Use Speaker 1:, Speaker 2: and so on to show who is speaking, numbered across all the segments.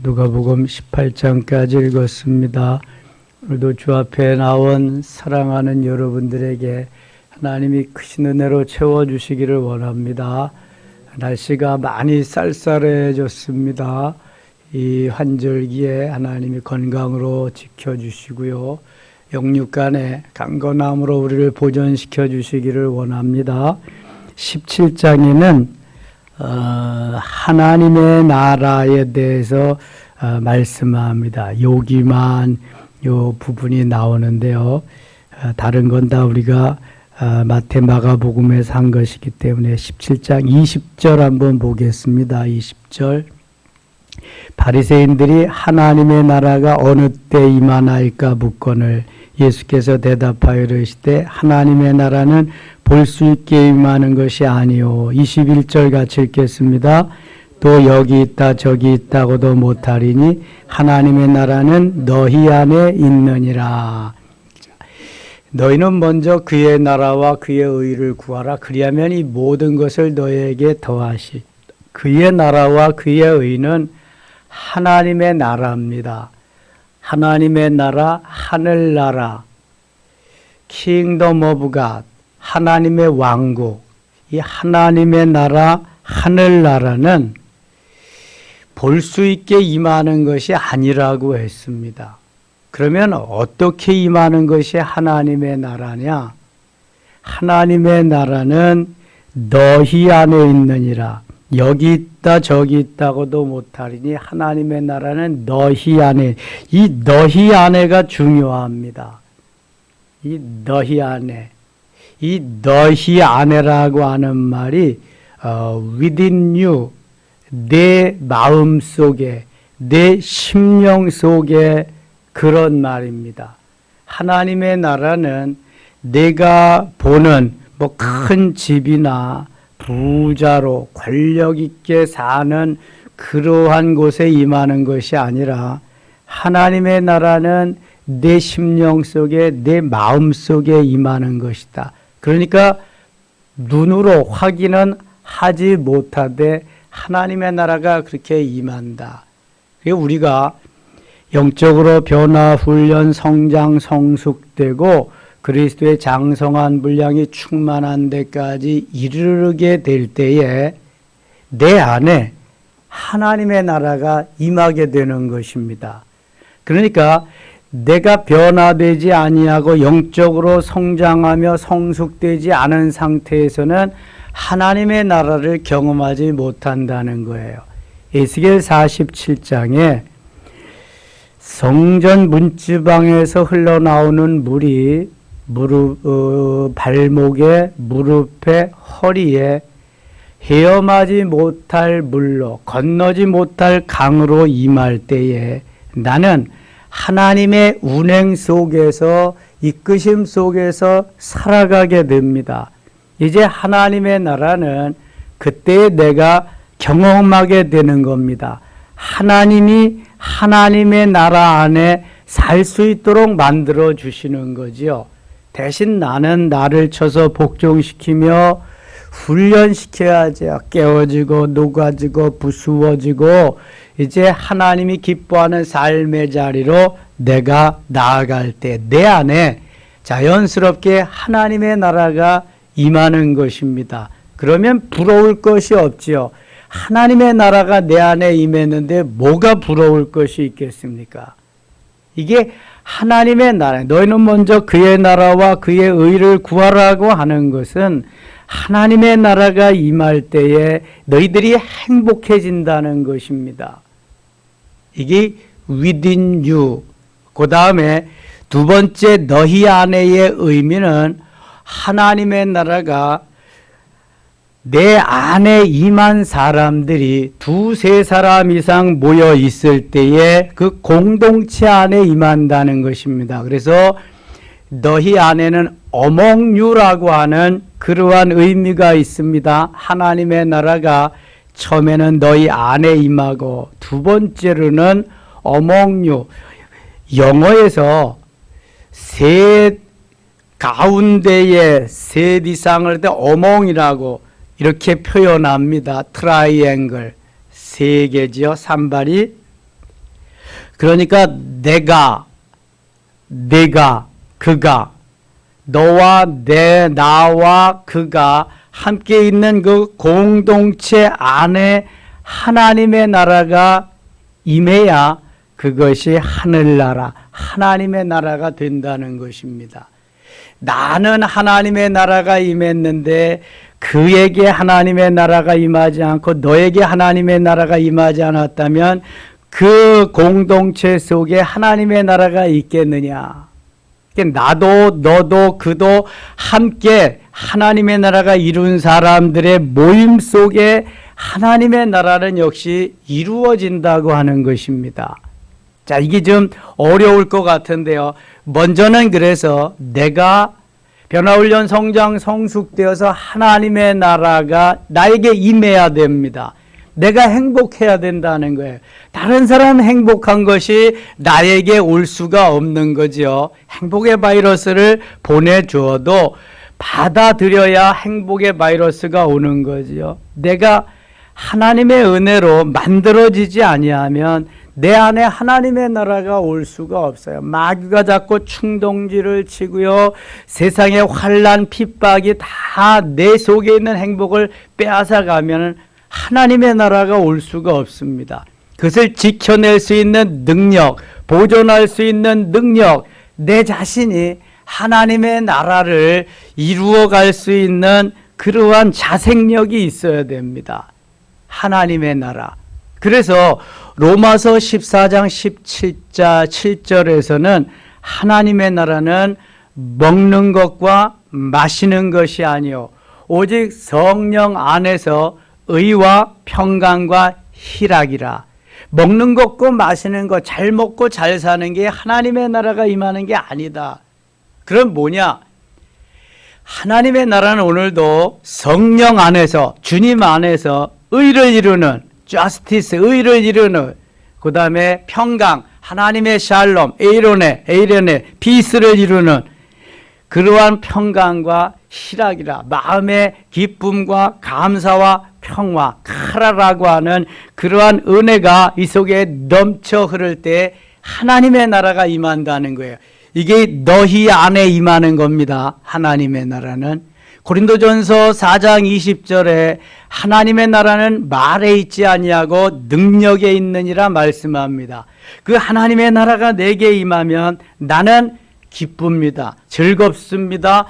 Speaker 1: 누가복음 18장까지 읽었습니다. 오늘도 주 앞에 나온 사랑하는 여러분들에게 하나님이 크신 은혜로 채워주시기를 원합니다. 날씨가 많이 쌀쌀해졌습니다. 이 환절기에 하나님이 건강으로 지켜주시고요. 영육간에 강건함으로 우리를 보존시켜 주시기를 원합니다. 17장에는 하나님의 나라에 대해서 말씀합니다. 여기만 요 부분이 나오는데요. 다른 건 다 우리가 마태 마가복음에서 한 것이기 때문에 17장 20절 한번 보겠습니다. 20절 바리새인들이 하나님의 나라가 어느 때 임하나이까 묻거늘 예수께서 대답하여 이르시되 하나님의 나라는 볼 수 있게 임하는 것이 아니요. 21절 같이 읽겠습니다. 또 여기 있다 저기 있다고도 못하리니 하나님의 나라는 너희 안에 있느니라. 너희는 먼저 그의 나라와 그의 의를 구하라. 그리하면 이 모든 것을 너희에게 더하시. 그의 나라와 그의 의는 하나님의 나라입니다. 하나님의 나라, 하늘나라, Kingdom of God, 하나님의 왕국. 이 하나님의 나라, 하늘나라는 볼 수 있게 임하는 것이 아니라고 했습니다. 그러면 어떻게 임하는 것이 하나님의 나라냐? 하나님의 나라는 너희 안에 있느니라. 여기 있다 저기 있다고도 못하리니 하나님의 나라는 너희 안에. 이 너희 안에가 중요합니다. 이 너희 안에. 이 너희 안에라고 하는 말이 within you, 내 마음 속에, 내 심령 속에 그런 말입니다. 하나님의 나라는 내가 보는 뭐 큰 집이나 부자로 권력 있게 사는 그러한 곳에 임하는 것이 아니라 하나님의 나라는 내 심령 속에 내 마음 속에 임하는 것이다. 그러니까 눈으로 확인은 하지 못하되 하나님의 나라가 그렇게 임한다. 우리가 영적으로 변화, 훈련, 성장, 성숙되고 그리스도의 장성한 분량이 충만한 데까지 이르게 될 때에 내 안에 하나님의 나라가 임하게 되는 것입니다. 그러니까 내가 변화되지 아니하고 영적으로 성장하며 성숙되지 않은 상태에서는 하나님의 나라를 경험하지 못한다는 거예요. 에스겔 47장에 성전 문지방에서 흘러나오는 물이 발목에, 무릎에, 허리에 헤엄하지 못할 물로, 건너지 못할 강으로 임할 때에 나는 하나님의 운행 속에서, 이끄심 속에서 살아가게 됩니다. 이제 하나님의 나라는 그때 내가 경험하게 되는 겁니다. 하나님이 하나님의 나라 안에 살 수 있도록 만들어 주시는 거지요. 대신 나는 나를 쳐서 복종시키며 훈련시켜야죠. 깨워지고 녹아지고 부수어지고 이제 하나님이 기뻐하는 삶의 자리로 내가 나아갈 때 내 안에 자연스럽게 하나님의 나라가 임하는 것입니다. 그러면 부러울 것이 없지요. 하나님의 나라가 내 안에 임했는데 뭐가 부러울 것이 있겠습니까? 이게 하나님의 나라. 너희는 먼저 그의 나라와 그의 의를 구하라고 하는 것은 하나님의 나라가 임할 때에 너희들이 행복해진다는 것입니다. 이게 within you. 그 다음에 두 번째 너희 안에의 의미는 하나님의 나라가 내 안에 임한 사람들이 두세 사람 이상 모여 있을 때에 그 공동체 안에 임한다는 것입니다. 그래서 너희 안에는 among you라고 하는 그러한 의미가 있습니다. 하나님의 나라가 처음에는 너희 안에 임하고 두 번째로는 among you. 영어에서 셋 가운데에 셋 이상을 할 때 among이라고 이렇게 표현합니다. 트라이앵글 세 개지요. 산발이 그러니까 내가, 그가, 너와 나와 그가 함께 있는 그 공동체 안에 하나님의 나라가 임해야 그것이 하늘나라, 하나님의 나라가 된다는 것입니다. 나는 하나님의 나라가 임했는데 그에게 하나님의 나라가 임하지 않고 너에게 하나님의 나라가 임하지 않았다면 그 공동체 속에 하나님의 나라가 있겠느냐? 나도 너도 그도 함께 하나님의 나라가 이룬 사람들의 모임 속에 하나님의 나라는 역시 이루어진다고 하는 것입니다. 자, 이게 좀 어려울 것 같은데요. 먼저는 그래서 내가 변화훈련 성장 성숙되어서 하나님의 나라가 나에게 임해야 됩니다. 내가 행복해야 된다는 거예요. 다른 사람 행복한 것이 나에게 올 수가 없는 거죠. 행복의 바이러스를 보내주어도 받아들여야 행복의 바이러스가 오는 거죠. 내가 하나님의 은혜로 만들어지지 아니하면 내 안에 하나님의 나라가 올 수가 없어요. 마귀가 자꾸 충동질을 치고요. 세상의 환난, 핍박이 다 내 속에 있는 행복을 빼앗아가면 하나님의 나라가 올 수가 없습니다. 그것을 지켜낼 수 있는 능력, 보존할 수 있는 능력, 내 자신이 하나님의 나라를 이루어갈 수 있는 그러한 자생력이 있어야 됩니다. 하나님의 나라. 그래서 로마서 14장 17절에서는 하나님의 나라는 먹는 것과 마시는 것이 아니요 오직 성령 안에서 의와 평강과 희락이라. 먹는 것과 마시는 것, 잘 먹고 잘 사는 게 하나님의 나라가 임하는 게 아니다. 그럼 뭐냐? 하나님의 나라는 오늘도 성령 안에서, 주님 안에서 의를 이루는, justice, 의를 이루는, 그 다음에 평강, 하나님의 샬롬, 에이론의 피스를 이루는 그러한 평강과 희락이라. 마음의 기쁨과 감사와 평화, 카라라고 하는 그러한 은혜가 이 속에 넘쳐 흐를 때 하나님의 나라가 임한다는 거예요. 이게 너희 안에 임하는 겁니다. 하나님의 나라는. 고린도전서 4장 20절에 하나님의 나라는 말에 있지 아니하고 능력에 있느니라 말씀합니다. 그 하나님의 나라가 내게 임하면 나는 기쁩니다. 즐겁습니다.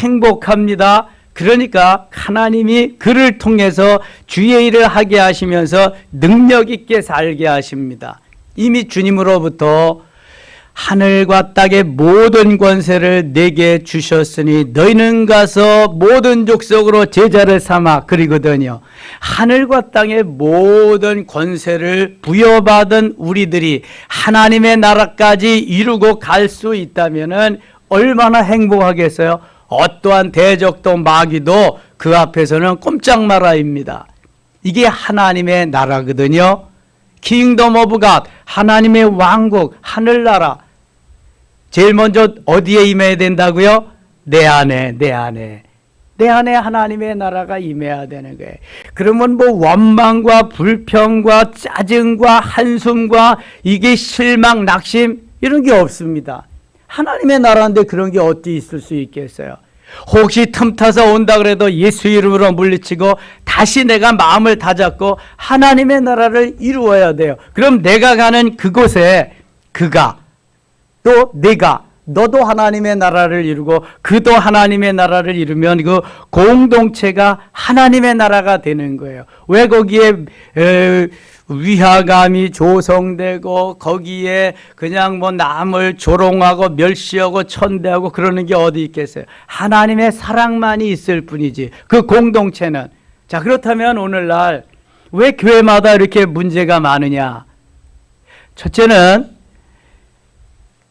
Speaker 1: 행복합니다. 그러니까 하나님이 그를 통해서 주의 일을 하게 하시면서 능력 있게 살게 하십니다. 이미 주님으로부터 하늘과 땅의 모든 권세를 내게 주셨으니 너희는 가서 모든 족속으로 제자를 삼아 그리거든요. 하늘과 땅의 모든 권세를 부여받은 우리들이 하나님의 나라까지 이루고 갈 수 있다면 얼마나 행복하겠어요? 어떠한 대적도 마귀도 그 앞에서는 꼼짝 말아입니다. 이게 하나님의 나라거든요. 킹덤 오브 갓, 하나님의 왕국, 하늘나라. 제일 먼저 어디에 임해야 된다고요? 내 안에 하나님의 나라가 임해야 되는 거예요. 그러면 뭐 원망과 불평과 짜증과 한숨과 이게 실망, 낙심 이런 게 없습니다. 하나님의 나라인데 그런 게 어디 있을 수 있겠어요? 혹시 틈타서 온다 그래도 예수 이름으로 물리치고 다시 내가 마음을 다잡고 하나님의 나라를 이루어야 돼요. 그럼 내가 가는 그곳에 그가 또 내가 너도 하나님의 나라를 이루고 그도 하나님의 나라를 이루면 그 공동체가 하나님의 나라가 되는 거예요. 왜 거기에 위화감이 조성되고 거기에 그냥 뭐 남을 조롱하고 멸시하고 천대하고 그러는 게 어디 있겠어요? 하나님의 사랑만이 있을 뿐이지. 그 공동체는. 자, 그렇다면 오늘날 왜 교회마다 이렇게 문제가 많으냐? 첫째는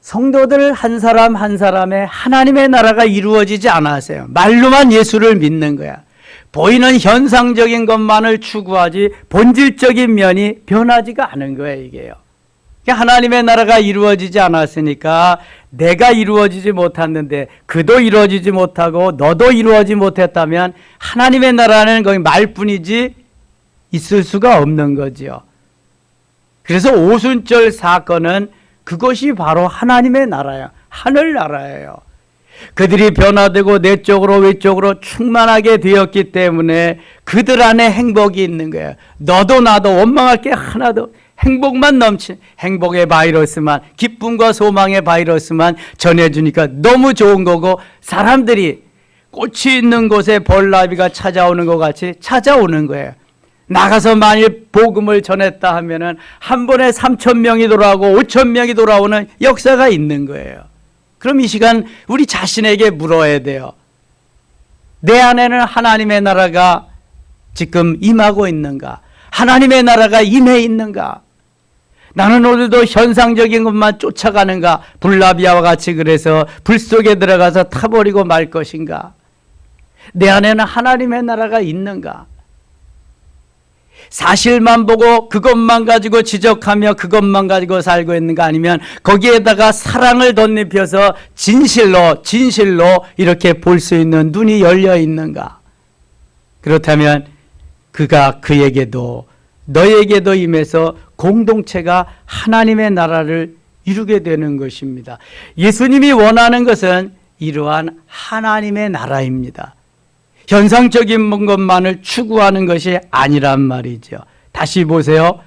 Speaker 1: 성도들 한 사람 한 사람의 하나님의 나라가 이루어지지 않았어요. 말로만 예수를 믿는 거야. 보이는 현상적인 것만을 추구하지 본질적인 면이 변하지가 않은 거예요, 이게요. 하나님의 나라가 이루어지지 않았으니까 내가 이루어지지 못했는데 그도 이루어지지 못하고 너도 이루어지지 못했다면 하나님의 나라는 거의 말뿐이지 있을 수가 없는 거지요. 그래서 오순절 사건은 그것이 바로 하나님의 나라야. 하늘나라예요. 그들이 변화되고 내적으로 외적으로 충만하게 되었기 때문에 그들 안에 행복이 있는 거예요. 너도 나도 원망할 게 하나도, 행복만 넘친, 행복의 바이러스만, 기쁨과 소망의 바이러스만 전해주니까 너무 좋은 거고, 사람들이 꽃이 있는 곳에 벌나비가 찾아오는 것 같이 찾아오는 거예요. 나가서 만일 복음을 전했다 하면은 한 번에 3,000명이 돌아오고 5,000명이 돌아오는 역사가 있는 거예요. 그럼 이 시간 우리 자신에게 물어야 돼요. 내 안에는 하나님의 나라가 지금 임하고 있는가? 하나님의 나라가 임해 있는가? 나는 오늘도 현상적인 것만 쫓아가는가? 불나비아와 같이 그래서 불 속에 들어가서 타버리고 말 것인가? 내 안에는 하나님의 나라가 있는가? 사실만 보고 그것만 가지고 지적하며 그것만 가지고 살고 있는가, 아니면 거기에다가 사랑을 덧입혀서 진실로 이렇게 볼 수 있는 눈이 열려 있는가? 그렇다면 그가 그에게도 너에게도 임해서 공동체가 하나님의 나라를 이루게 되는 것입니다. 예수님이 원하는 것은 이러한 하나님의 나라입니다. 현상적인 것만을 추구하는 것이 아니란 말이죠. 다시 보세요.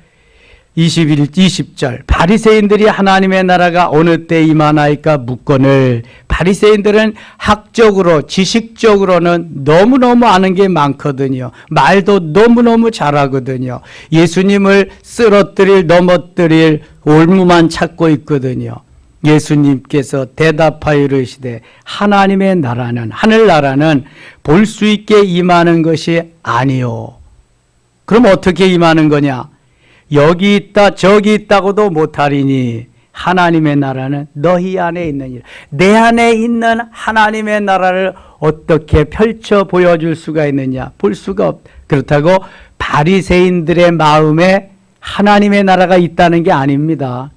Speaker 1: 20절 바리새인들이 하나님의 나라가 어느 때 임하나이까 묻거늘. 바리새인들은 학적으로 지식적으로는 너무너무 아는 게 많거든요. 말도 너무너무 잘하거든요. 예수님을 쓰러뜨릴 넘어뜨릴 올무만 찾고 있거든요. 예수님께서 대답하여 이르시되 하나님의 나라는, 하늘나라는 볼 수 있게 임하는 것이 아니요. 그럼 어떻게 임하는 거냐? 여기 있다 저기 있다고도 못하리니 하나님의 나라는 너희 안에 있느니라. 내 안에 있는 하나님의 나라를 어떻게 펼쳐 보여줄 수가 있느냐? 볼 수가 없. 그렇다고 바리새인들의 마음에 하나님의 나라가 있다는 게 아닙니다.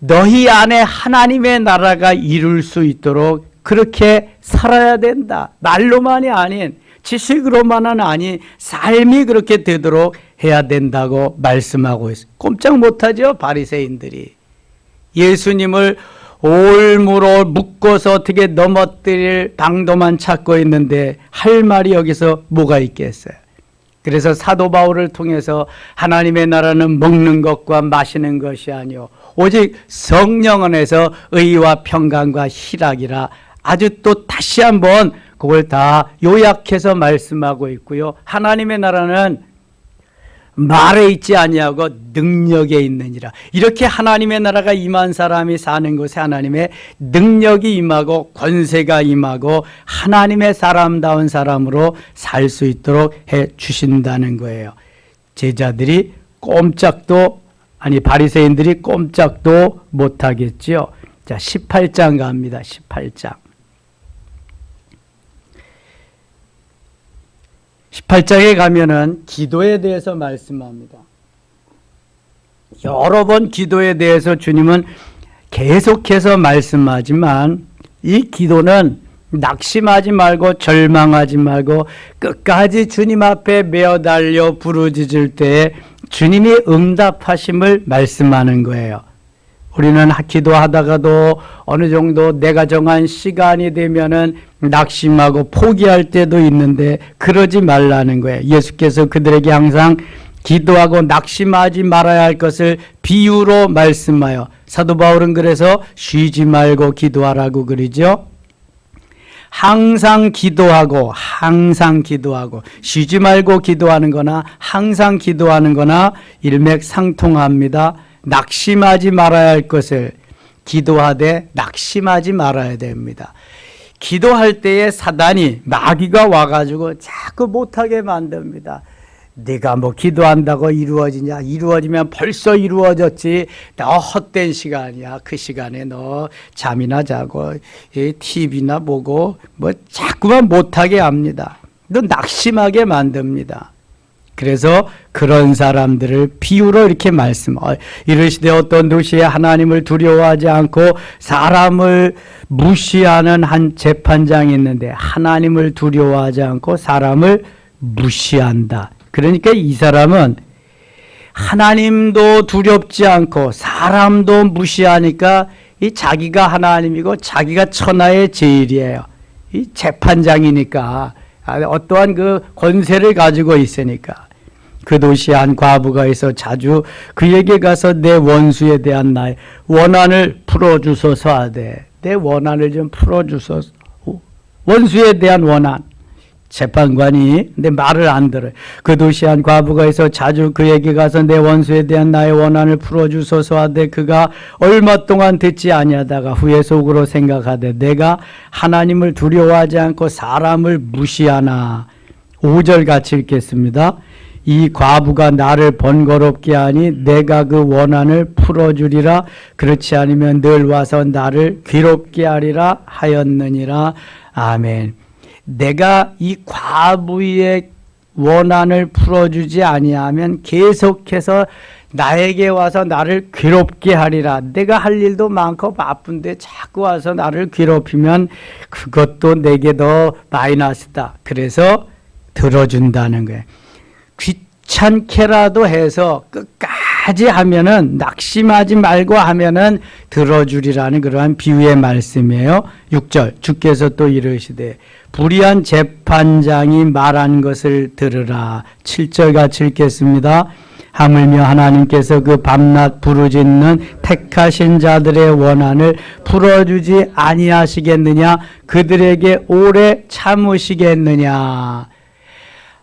Speaker 1: 너희 안에 하나님의 나라가 이룰 수 있도록 그렇게 살아야 된다. 말로만이 아닌, 지식으로만은 아닌 삶이 그렇게 되도록 해야 된다고 말씀하고 있어요. 꼼짝 못하죠, 바리새인들이. 예수님을 올무로 묶어서 어떻게 넘어뜨릴 방도만 찾고 있는데 할 말이 여기서 뭐가 있겠어요? 그래서 사도 바울을 통해서 하나님의 나라는 먹는 것과 마시는 것이 아니오 오직 성령 안에서 의와 평강과 희락이라, 아주 또 다시 한번 그걸 다 요약해서 말씀하고 있고요. 하나님의 나라는 말에 있지 아니하고 능력에 있느니라. 이렇게 하나님의 나라가 임한 사람이 사는 곳에 하나님의 능력이 임하고 권세가 임하고 하나님의 사람다운 사람으로 살 수 있도록 해 주신다는 거예요. 제자들이 바리새인들이 꼼짝도 못하겠지요. 자, 18장 갑니다. 18장. 18장에 가면은 기도에 대해서 말씀합니다. 여러 번 기도에 대해서 주님은 계속해서 말씀하지만 이 기도는 낙심하지 말고 절망하지 말고 끝까지 주님 앞에 메어달려 부르짖을 때에 주님이 응답하심을 말씀하는 거예요. 우리는 기도하다가도 어느 정도 내가 정한 시간이 되면은 낙심하고 포기할 때도 있는데 그러지 말라는 거예요. 예수께서 그들에게 항상 기도하고 낙심하지 말아야 할 것을 비유로 말씀하여, 사도 바울은 그래서 쉬지 말고 기도하라고 그러죠. 항상 기도하고 쉬지 말고 기도하는 거나 항상 기도하는 거나 일맥상통합니다. 낙심하지 말아야 할 것을 기도하되 낙심하지 말아야 됩니다. 기도할 때에 사단이, 마귀가 와가지고 자꾸 못하게 만듭니다. 네가 뭐 기도한다고 이루어지냐? 이루어지면 벌써 이루어졌지. 너 헛된 시간이야. 그 시간에 너 잠이나 자고 TV나 보고 뭐 자꾸만 못하게 합니다. 너 낙심하게 만듭니다. 그래서 그런 사람들을 비유로 이렇게 이르시되 어떤 도시에 하나님을 두려워하지 않고 사람을 무시하는 한 재판장이 있는데 하나님을 두려워하지 않고 사람을 무시한다. 그러니까 이 사람은 하나님도 두렵지 않고 사람도 무시하니까 이 자기가 하나님이고 자기가 천하의 제일이에요. 이 재판장이니까 어떠한 그 권세를 가지고 있으니까. 그 도시에 한 과부가 있어 자주 그에게 가서 내 원수에 대한 나의 원한을 풀어주소서 하되, 내 원한을 좀 풀어주소서. 원수에 대한 원한. 재판관이 내 말을 안 들어요. 그 도시에 한 과부가 있어 자주 그에게 가서 내 원수에 대한 나의 원한을 풀어주소서 하되, 그가 얼마 동안 듣지 아니하다가 후에 속으로 생각하되 내가 하나님을 두려워하지 않고 사람을 무시하나. 5절 같이 읽겠습니다. 이 과부가 나를 번거롭게 하니 내가 그 원한을 풀어주리라. 그렇지 않으면 늘 와서 나를 괴롭게 하리라 하였느니라. 아멘. 내가 이 과부의 원한을 풀어주지 아니하면 계속해서 나에게 와서 나를 괴롭게 하리라. 내가 할 일도 많고 바쁜데 자꾸 와서 나를 괴롭히면 그것도 내게 더 마이너스다. 그래서 들어준다는 거예요. 귀찮게라도 해서 끝까지 하면은, 낙심하지 말고 하면은 들어주리라는 그러한 비유의 말씀이에요. 6절 주께서 또 이르시되 불의한 재판장이 말한 것을 들으라. 7절 같이 읽겠습니다. 하물며 하나님께서 그 밤낮 부르짖는 택하신 자들의 원한을 풀어주지 아니하시겠느냐? 그들에게 오래 참으시겠느냐?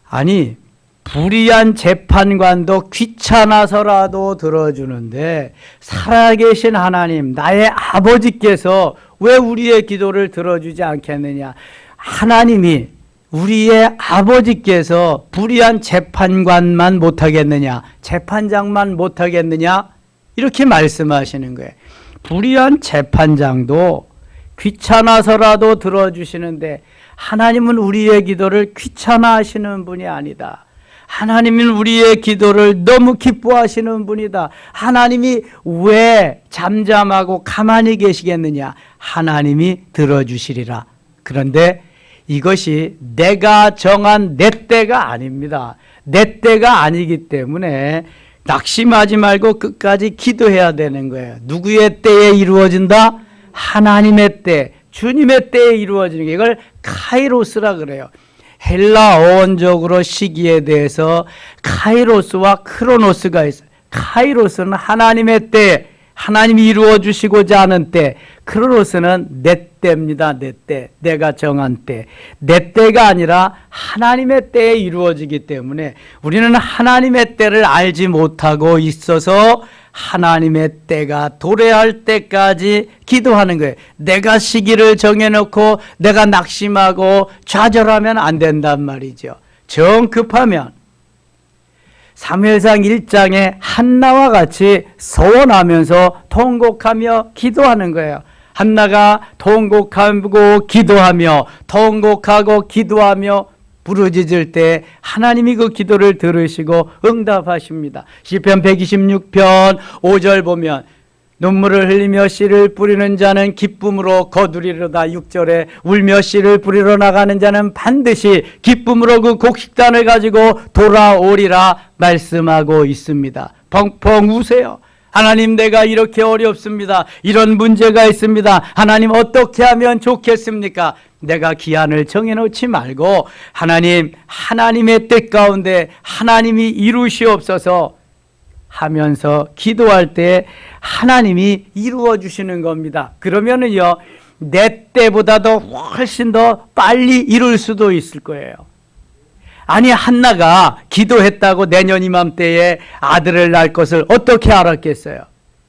Speaker 1: 아니, 불의한 재판관도 귀찮아서라도 들어주는데 살아계신 하나님, 나의 아버지께서 왜 우리의 기도를 들어주지 않겠느냐? 하나님이, 우리의 아버지께서 불의한 재판관만 못하겠느냐? 재판장만 못하겠느냐? 이렇게 말씀하시는 거예요. 불의한 재판장도 귀찮아서라도 들어주시는데 하나님은 우리의 기도를 귀찮아하시는 분이 아니다. 하나님은 우리의 기도를 너무 기뻐하시는 분이다. 하나님이 왜 잠잠하고 가만히 계시겠느냐? 하나님이 들어주시리라. 그런데 이것이 내가 정한 내 때가 아닙니다. 내 때가 아니기 때문에 낙심하지 말고 끝까지 기도해야 되는 거예요. 누구의 때에 이루어진다? 하나님의 때, 주님의 때에 이루어지는 게, 이걸 카이로스라 그래요. 헬라 어원적으로 시기에 대해서 카이로스와 크로노스가 있어요. 카이로스는 하나님의 때, 하나님이 이루어 주시고자 하는 때, 크로노스는 내 때입니다. 내 때, 내가 정한 때. 내 때가 아니라 하나님의 때에 이루어지기 때문에 우리는 하나님의 때를 알지 못하고 있어서 하나님의 때가 도래할 때까지 기도하는 거예요. 내가 시기를 정해놓고 내가 낙심하고 좌절하면 안 된단 말이죠. 정 급하면 사무엘상 1장에 한나와 같이 서원하면서 통곡하며 기도하는 거예요. 한나가 통곡하고 기도하며 통곡하고 기도하며 부르짖을 때 하나님이 그 기도를 들으시고 응답하십니다. 시편 126편 5절 보면 눈물을 흘리며 씨를 뿌리는 자는 기쁨으로 거두리로다. 6절에 울며 씨를 뿌리러 나가는 자는 반드시 기쁨으로 그 곡식단을 가지고 돌아오리라 말씀하고 있습니다. 펑펑 우세요. 하나님, 내가 이렇게 어렵습니다. 이런 문제가 있습니다. 하나님, 어떻게 하면 좋겠습니까? 내가 기한을 정해놓지 말고 하나님, 하나님의 뜻 가운데 하나님이 이루시옵소서 하면서 기도할 때 하나님이 이루어 주시는 겁니다. 그러면은요, 내 때보다도 훨씬 더 빨리 이룰 수도 있을 거예요. 아니, 한나가 기도했다고 내년 이맘때에 아들을 낳을 것을 어떻게 알았겠어요?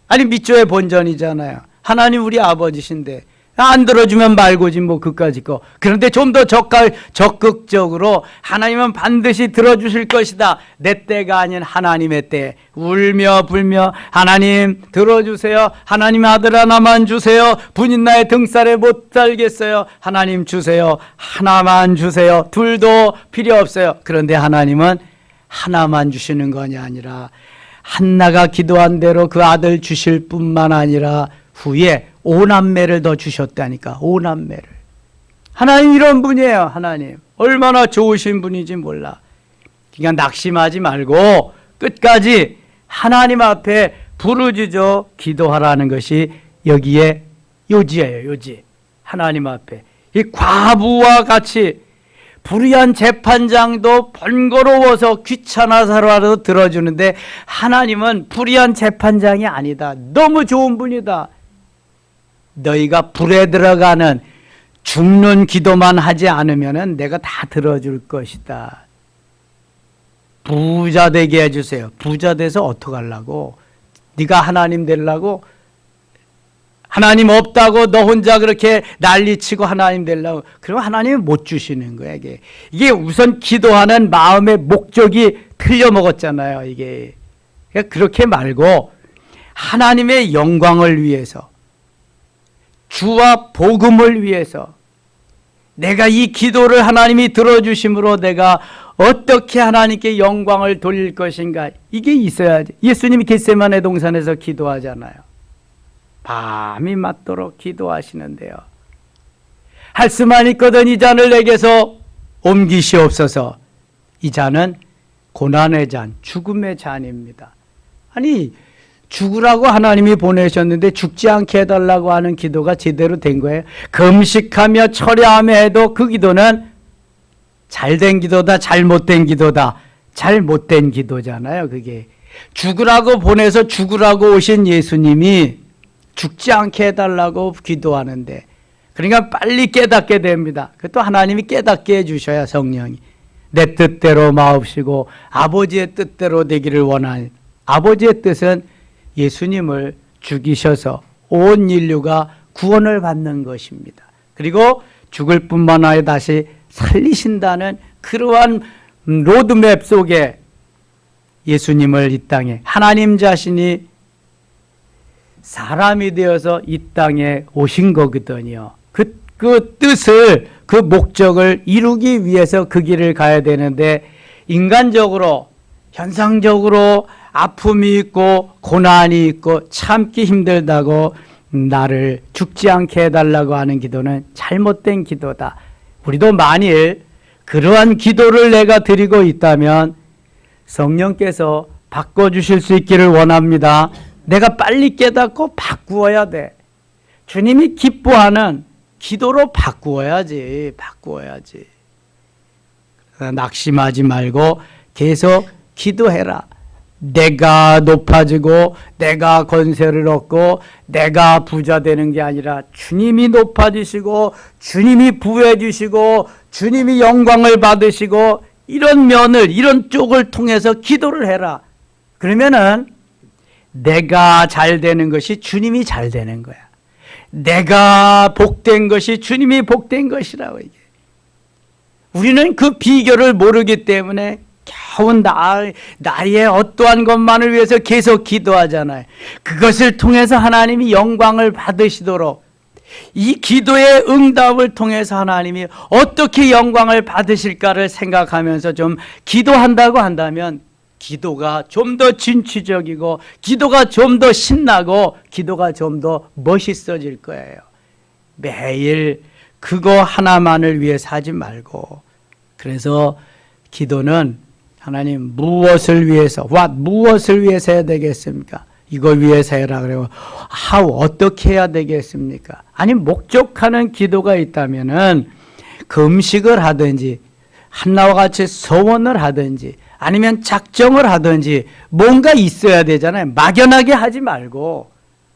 Speaker 1: 아니, 밑조의 본전이잖아요. 하나님 우리 아버지신데 안 들어주면 말고지 뭐 그까짓 거. 그런데 좀 더 적극적으로 하나님은 반드시 들어주실 것이다. 내 때가 아닌 하나님의 때 울며 불며 하나님 들어주세요. 하나님 아들 하나만 주세요. 분인 나의 등살에 못 살겠어요. 하나님 주세요. 하나만 주세요. 둘도 필요 없어요. 그런데 하나님은 하나만 주시는 것이 아니라 한나가 기도한 대로 그 아들 주실 뿐만 아니라 후에 5남매를 더 주셨다니까. 5남매를. 하나님 이런 분이에요. 하나님 얼마나 좋으신 분인지 몰라. 그러니까 낙심하지 말고 끝까지 하나님 앞에 부르짖어 기도하라는 것이 여기에 요지예요. 요지. 하나님 앞에 이 과부와 같이 불의한 재판장도 번거로워서 귀찮아서라도 들어주는데 하나님은 불의한 재판장이 아니다. 너무 좋은 분이다. 너희가 불에 들어가는 죽는 기도만 하지 않으면 내가 다 들어줄 것이다. 부자 되게 해주세요. 부자 돼서 어떡하려고? 네가 하나님 되려고? 하나님 없다고 너 혼자 그렇게 난리치고 하나님 되려고? 그러면 하나님은 못 주시는 거야. 이게 우선 기도하는 마음의 목적이 틀려먹었잖아요. 이게 그렇게 말고 하나님의 영광을 위해서, 주와 복음을 위해서, 내가 이 기도를 하나님이 들어주심으로 내가 어떻게 하나님께 영광을 돌릴 것인가, 이게 있어야지. 예수님이 겟세마네 동산에서 기도하잖아요. 밤이 맞도록 기도하시는데요. 할 수만 있거든 이 잔을 내게서 옮기시옵소서. 이 잔은 고난의 잔, 죽음의 잔입니다. 아니, 죽으라고 하나님이 보내셨는데 죽지 않게 해달라고 하는 기도가 제대로 된 거예요. 금식하며 철야하며 해도 그 기도는 잘된 기도다, 잘못된 기도다. 잘못된 기도잖아요. 그게 죽으라고 보내서 죽으라고 오신 예수님이 죽지 않게 해달라고 기도하는데, 그러니까 빨리 깨닫게 됩니다. 그것도 하나님이 깨닫게 해주셔야 성령이 내 뜻대로 마옵시고 아버지의 뜻대로 되기를 원하는, 아버지의 뜻은 예수님을 죽이셔서 온 인류가 구원을 받는 것입니다. 그리고 죽을 뿐만 아니라 다시 살리신다는 그러한 로드맵 속에 예수님을 이 땅에, 하나님 자신이 사람이 되어서 이 땅에 오신 거거든요. 그 뜻을, 그 목적을 이루기 위해서 그 길을 가야 되는데, 인간적으로, 현상적으로 아픔이 있고 고난이 있고 참기 힘들다고 나를 죽지 않게 해달라고 하는 기도는 잘못된 기도다. 우리도 만일 그러한 기도를 내가 드리고 있다면 성령께서 바꿔주실 수 있기를 원합니다. 내가 빨리 깨닫고 바꾸어야 돼. 주님이 기뻐하는 기도로 바꾸어야지. 낙심하지 말고 계속 기도해라. 내가 높아지고 내가 권세를 얻고 내가 부자 되는 게 아니라 주님이 높아지시고 주님이 부해 주시고 주님이 영광을 받으시고, 이런 면을, 이런 쪽을 통해서 기도를 해라. 그러면은 내가 잘 되는 것이 주님이 잘 되는 거야. 내가 복된 것이 주님이 복된 것이라고. 이게 우리는 그 비결을 모르기 때문에 겨우 나의 어떠한 것만을 위해서 계속 기도하잖아요. 그것을 통해서 하나님이 영광을 받으시도록, 이 기도의 응답을 통해서 하나님이 어떻게 영광을 받으실까를 생각하면서 좀 기도한다고 한다면 기도가 좀 더 진취적이고 기도가 좀 더 신나고 기도가 좀 더 멋있어질 거예요. 매일 그거 하나만을 위해서 하지 말고, 그래서 기도는 하나님 무엇을 위해서, 무엇을 위해서 해야 되겠습니까? 이걸 위해서 해라 그래요. 어떻게 해야 되겠습니까? 아니, 목적하는 기도가 있다면은 금식을 하든지 한나와 같이 서원을 하든지 아니면 작정을 하든지 뭔가 있어야 되잖아요. 막연하게 하지 말고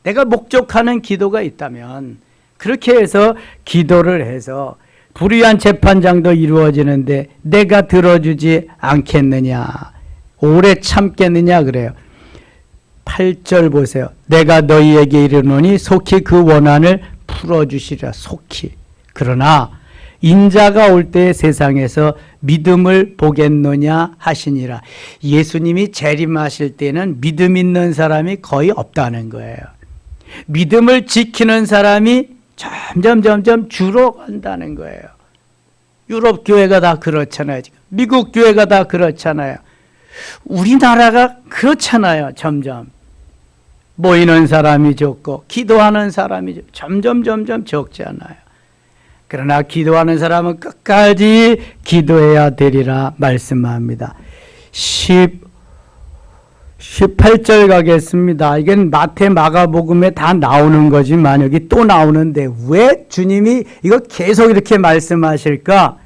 Speaker 1: 내가 목적하는 기도가 있다면 그렇게 해서 기도를 해서 불의한 재판장도 이루어지는데 내가 들어주지 않겠느냐, 오래 참겠느냐 그래요. 8절 보세요. 내가 너희에게 이르노니 속히 그 원한을 풀어주시리라. 속히. 그러나 인자가 올 때 세상에서 믿음을 보겠느냐 하시니라. 예수님이 재림하실 때는 믿음 있는 사람이 거의 없다는 거예요. 믿음을 지키는 사람이 점점 줄어간다는 거예요. 유럽 교회가 다 그렇잖아요. 지금. 미국 교회가 다 그렇잖아요. 우리나라가 그렇잖아요. 점점 모이는 사람이 적고 기도하는 사람이 점점 적잖아요. 그러나 기도하는 사람은 끝까지 기도해야 되리라 말씀합니다. 18절 가겠습니다. 이건 마태 마가복음에 다 나오는 거지만 여기 또 나오는데 왜 주님이 이거 계속 이렇게 말씀하실까?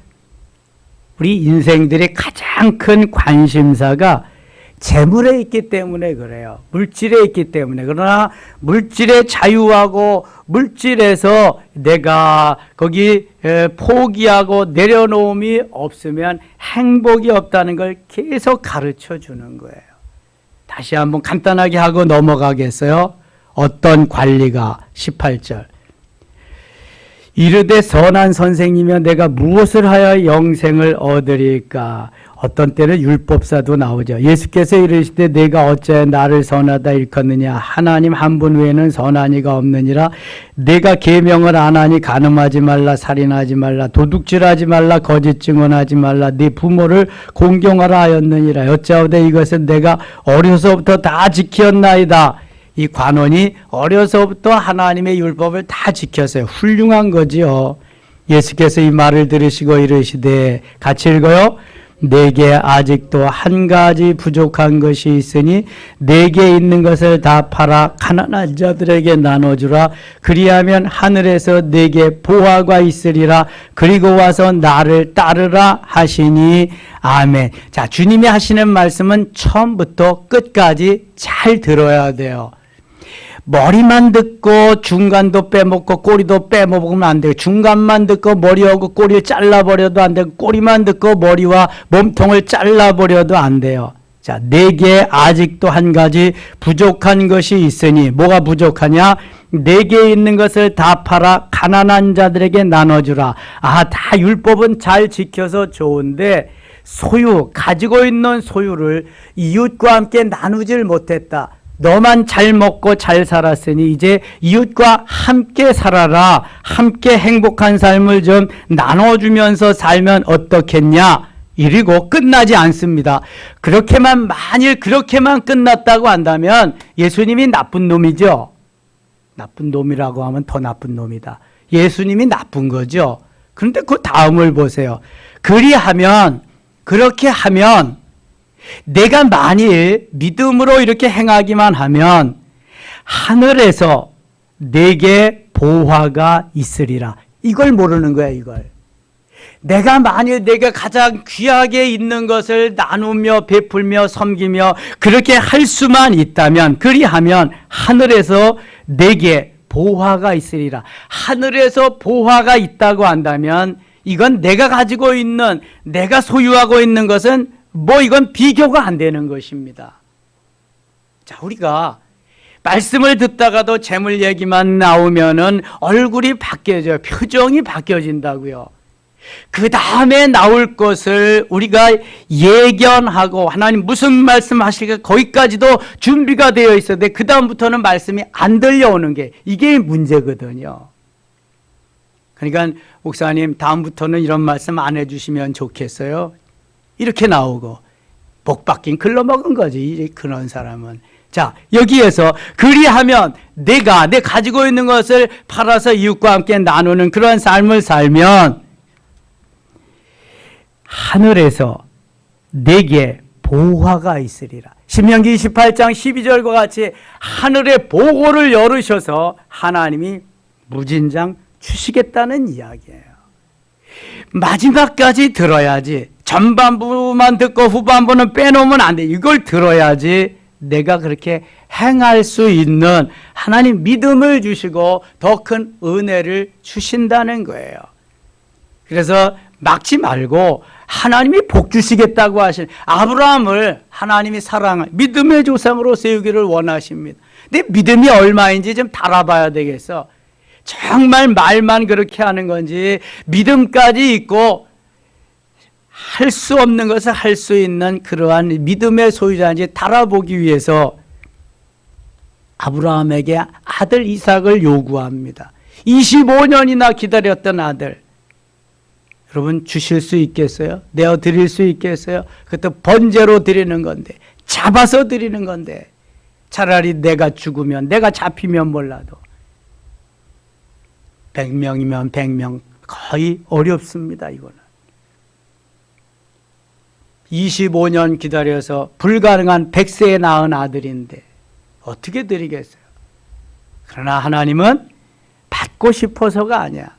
Speaker 1: 우리 인생들의 가장 큰 관심사가 재물에 있기 때문에 그래요. 물질에 있기 때문에. 그러나 물질에 자유하고 물질에서 내가 거기 포기하고 내려놓음이 없으면 행복이 없다는 걸 계속 가르쳐 주는 거예요. 다시 한번 간단하게 하고 넘어가겠어요. 어떤 관리가 18절 이르되 선한 선생이며 내가 무엇을 하여 영생을 얻으리까? 어떤 때는 율법사도 나오죠. 예수께서 이르시되 내가 어찌하여 나를 선하다 일컫느냐? 하나님 한 분 외에는 선한 이가 없느니라. 내가 계명을 안 하니 간음하지 말라, 살인하지 말라, 도둑질하지 말라, 거짓 증언하지 말라, 네 부모를 공경하라 하였느니라. 여짜오되 이것은 내가 어려서부터 다 지켰나이다. 이 관원이 어려서부터 하나님의 율법을 다 지켰어요. 훌륭한 거지요. 예수께서 이 말을 들으시고 이르시되 같이 읽어요. 내게 아직도 한 가지 부족한 것이 있으니 내게 있는 것을 다 팔아 가난한 자들에게 나눠주라. 그리하면 하늘에서 내게 보화가 있으리라. 그리고 와서 나를 따르라 하시니 아멘. 자, 주님이 하시는 말씀은 처음부터 끝까지 잘 들어야 돼요. 머리만 듣고 중간도 빼먹고 꼬리도 빼먹으면 안 돼요. 중간만 듣고 머리하고 꼬리를 잘라버려도 안 되고 꼬리만 듣고 머리와 몸통을 잘라버려도 안 돼요. 자, 내게 아직도 한 가지 부족한 것이 있으니 뭐가 부족하냐? 내게 있는 것을 다 팔아 가난한 자들에게 나눠주라. 아, 다 율법은 잘 지켜서 좋은데 소유, 가지고 있는 소유를 이웃과 함께 나누질 못했다. 너만 잘 먹고 잘 살았으니 이제 이웃과 함께 살아라. 함께 행복한 삶을 좀 나눠주면서 살면 어떻겠냐? 이러고 끝나지 않습니다. 만일 그렇게만 끝났다고 한다면 예수님이 나쁜 놈이죠. 나쁜 놈이라고 하면 더 나쁜 놈이다. 예수님이 나쁜 거죠. 그런데 그 다음을 보세요. 그렇게 하면 내가 만일 믿음으로 이렇게 행하기만 하면 하늘에서 내게 보화가 있으리라. 이걸 모르는 거야, 이걸. 내가 가장 귀하게 있는 것을 나누며 베풀며 섬기며 그렇게 할 수만 있다면, 그리하면 하늘에서 내게 보화가 있으리라. 하늘에서 보화가 있다고 한다면 이건 내가 가지고 있는, 내가 소유하고 있는 것은 이건 비교가 안 되는 것입니다. 자, 우리가 말씀을 듣다가도 재물 얘기만 나오면은 얼굴이 바뀌어져요. 표정이 바뀌어진다고요. 그 다음에 나올 것을 우리가 예견하고 하나님 무슨 말씀 하실까 거기까지도 준비가 되어 있었는데 그 다음부터는 말씀이 안 들려오는 게 이게 문제거든요. 그러니까 목사님 다음부터는 이런 말씀 안 해주시면 좋겠어요. 이렇게 나오고 복 받긴 글러먹은 거지 그런 사람은. 자, 여기에서 그리하면 내 가지고 있는 것을 팔아서 이웃과 함께 나누는 그런 삶을 살면 하늘에서 내게 보화가 있으리라. 신명기 28장 12절과 같이 하늘의 보고를 열으셔서 하나님이 무진장 주시겠다는 이야기예요. 마지막까지 들어야지. 전반부만 듣고 후반부는 빼놓으면 안 돼. 이걸 들어야지 내가 그렇게 행할 수 있는 하나님 믿음을 주시고 더 큰 은혜를 주신다는 거예요. 그래서 막지 말고 하나님이 복 주시겠다고 하신 아브라함을 하나님이 믿음의 조상으로 세우기를 원하십니다. 근데 믿음이 얼마인지 좀 달아봐야 되겠어. 정말 말만 그렇게 하는 건지 믿음까지 있고 할 수 없는 것을 할 수 있는 그러한 믿음의 소유자인지 달아보기 위해서 아브라함에게 아들 이삭을 요구합니다. 25년이나 기다렸던 아들. 여러분 주실 수 있겠어요? 내어 드릴 수 있겠어요? 그것도 번제로 드리는 건데, 잡아서 드리는 건데, 차라리 내가 죽으면, 내가 잡히면 몰라도 100명이면 100명 거의 어렵습니다. 이거는. 25년 기다려서 불가능한 100세에 낳은 아들인데 어떻게 드리겠어요? 그러나 하나님은 받고 싶어서가 아니야.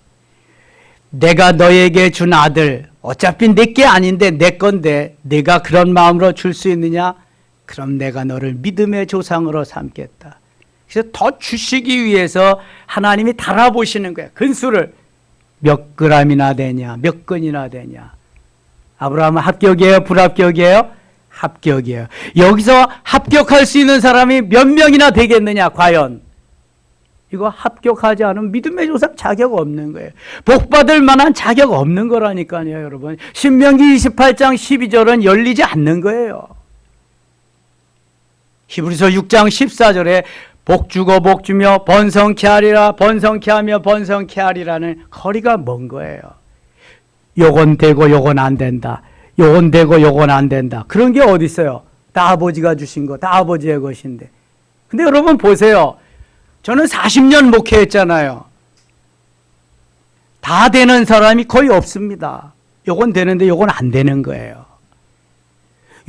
Speaker 1: 내가 너에게 준 아들, 어차피 내게 아닌데 내 건데 내가 그런 마음으로 줄 수 있느냐? 그럼 내가 너를 믿음의 조상으로 삼겠다. 그래서 더 주시기 위해서 하나님이 달아보시는 거야. 근수를 몇 그램이나 되냐, 몇 근이나 되냐. 아브라함은 합격이에요? 불합격이에요? 합격이에요. 여기서 합격할 수 있는 사람이 몇 명이나 되겠느냐, 과연? 이거 합격하지 않으면 믿음의 조상 자격 없는 거예요. 복 받을 만한 자격 없는 거라니까요, 여러분. 신명기 28장 12절은 열리지 않는 거예요. 히브리서 6장 14절에 복 주고 복 주며 번성케 하리라, 번성케 하며 번성케 하리라는 거리가 먼 거예요. 요건 되고 요건 안 된다. 요건 되고 요건 안 된다. 그런 게 어디 있어요? 다 아버지가 주신 거, 다 아버지의 것인데. 근데 여러분 보세요. 저는 40년 목회했잖아요. 다 되는 사람이 거의 없습니다. 요건 되는데 요건 안 되는 거예요.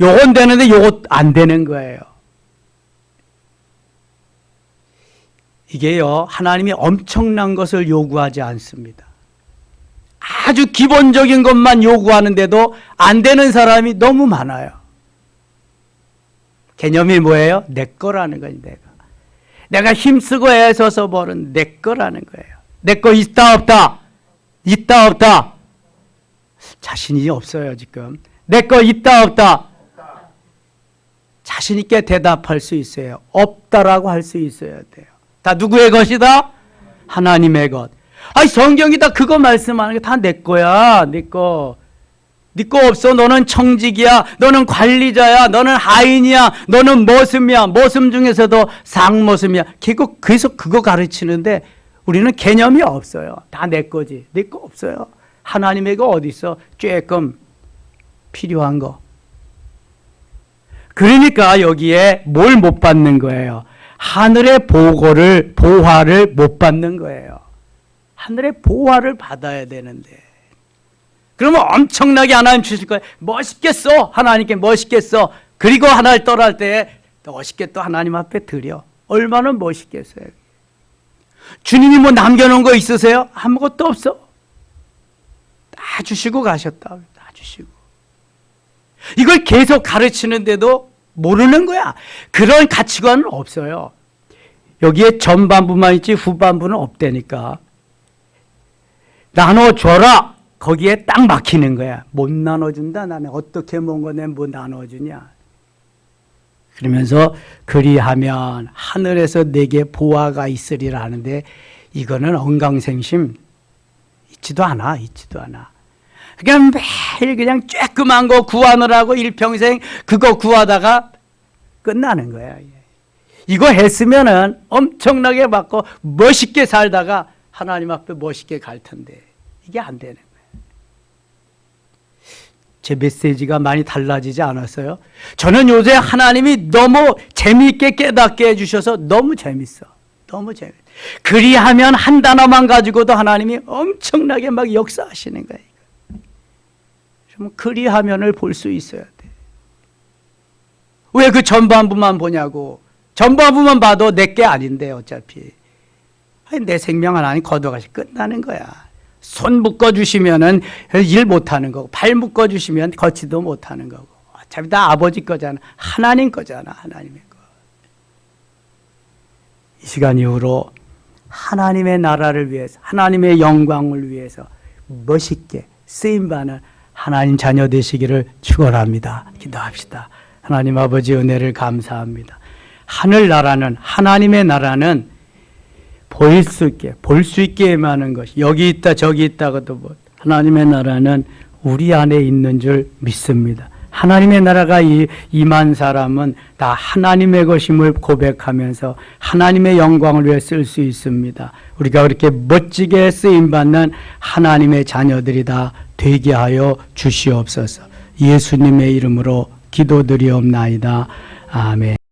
Speaker 1: 요건 되는데 요건 안 되는 거예요. 이게요, 하나님이 엄청난 것을 요구하지 않습니다. 아주 기본적인 것만 요구하는데도 안 되는 사람이 너무 많아요. 개념이 뭐예요? 내 거라는 거지, 내가 힘쓰고 애써서 버는 내 거라는 거예요. 내 거 있다 없다? 있다 없다? 자신이 없어요, 지금. 내 거 있다 없다? 자신 있게 대답할 수 있어요. 없다라고 할 수 있어야 돼요. 다 누구의 것이다? 하나님의 것. 아니, 성경이 다 그거 말씀하는 게 다 내 거야. 네 거. 네 거 없어. 너는 청직이야. 너는 관리자야. 너는 하인이야. 너는 머슴이야. 머슴 중에서도 상머슴이야. 계속 그거 가르치는데 우리는 개념이 없어요. 다 내 거지. 네 거 없어요. 하나님의 거 어디 있어? 조금 필요한 거. 그러니까 여기에 뭘 못 받는 거예요? 하늘의 보화를 못 받는 거예요. 하늘의 보화를 받아야 되는데. 그러면 엄청나게 하나님 주실 거예요. 멋있겠어. 하나님께 멋있겠어. 그리고 하나를 떠날 때 멋있게 또 하나님 앞에 드려. 얼마나 멋있겠어요. 주님이 뭐 남겨놓은 거 있으세요? 아무것도 없어. 다 주시고 가셨다. 다 주시고. 이걸 계속 가르치는데도 모르는 거야. 그런 가치관은 없어요. 여기에 전반부만 있지 후반부는 없다니까. 나눠줘라. 거기에 딱 막히는 거야. 못 나눠준다. 나는 어떻게 먹은 내 뭐 나눠주냐. 그러면서 그리하면 하늘에서 내게 보화가 있으리라 하는데 이거는 언강생심 있지도 않아. 그냥 매일 그냥 쬐끄만 거 구하느라고 일평생 그거 구하다가 끝나는 거야. 이거 했으면은 엄청나게 받고 멋있게 살다가 하나님 앞에 멋있게 갈 텐데 이게 안 되는 거예요. 제 메시지가 많이 달라지지 않았어요? 저는 요새 하나님이 너무 재미있게 깨닫게 해주셔서 너무 재밌어. 그리하면 한 단어만 가지고도 하나님이 엄청나게 막 역사하시는 거예요. 좀 그리하면을 볼 수 있어야 돼. 왜 그 전반부만 보냐고. 전반부만 봐도 내게 아닌데 어차피. 아니, 내 생명 하나님 걷어가시 끝나는 거야. 손 묶어주시면은 일 못하는 거고, 발 묶어주시면 걷지도 못하는 거고. 어차피 다 아버지 거잖아. 하나님 거잖아. 하나님의 거. 이 시간 이후로 하나님의 나라를 위해서, 하나님의 영광을 위해서 멋있게 쓰임받는 하나님 자녀 되시기를 축원합니다. 기도합시다. 하나님 아버지 은혜를 감사합니다. 하늘나라는, 하나님의 나라는 볼 수 있게 임하는 것이, 여기 있다 저기 있다고도 뭐, 하나님의 나라는 우리 안에 있는 줄 믿습니다. 하나님의 나라가 임한 사람은 다 하나님의 것임을 고백하면서 하나님의 영광을 위해 쓸 수 있습니다. 우리가 그렇게 멋지게 쓰임받는 하나님의 자녀들이 다 되게 하여 주시옵소서. 예수님의 이름으로 기도드리옵나이다. 아멘.